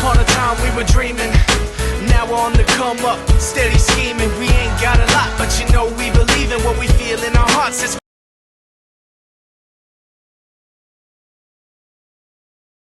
upon a time we were dreaming. Now we're on the come up, steady scheming. We ain't got a lot, but you know we believe in what we feel in our hearts. It's